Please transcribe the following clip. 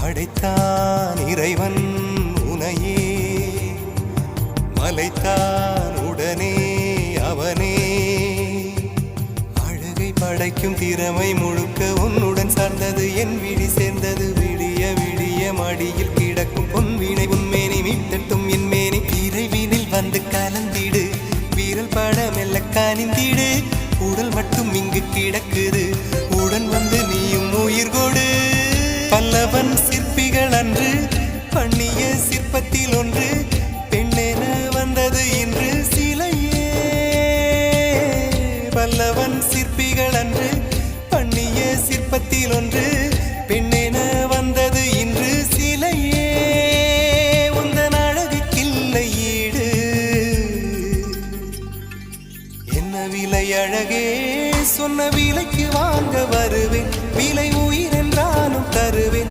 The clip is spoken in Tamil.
படைத்தான் இறைவன் உனையே, மலைத்தான் உடனே அவனே. அழகை படைக்கும் திறமை முழுக்க உன்னுடன் சார்ந்தது, என் விழி சேர்ந்தது. விடிய விடிய மடியில் கிடக்கும் பொன்வினை உன்மேனி மீட்டட்டும் என் மேனி. இறைவினில் வந்து கலந்திடு, வீரல் பட மெல்ல காணிந்திடு. உடல் மட்டும் இங்கு கிடக்குது, உடன் வந்து நீயும் உயிர் கொடு. பல்லவன் சிற்பிகள் அன்று பண்ணிய சிற்பத்தில் ஒன்று, பெண்ணென வந்தது இன்று சிலையே. பல்லவன் சிற்பிகள் அன்று பண்ணிய சிற்பத்தில் ஒன்று, பெண்ணென வந்தது இன்று சிலையே. உந்தன் அழகுக்கில்லை ஈடு, என்ன விலை அழகே, சொன்ன விலைக்கு வாங்க வருவேன்.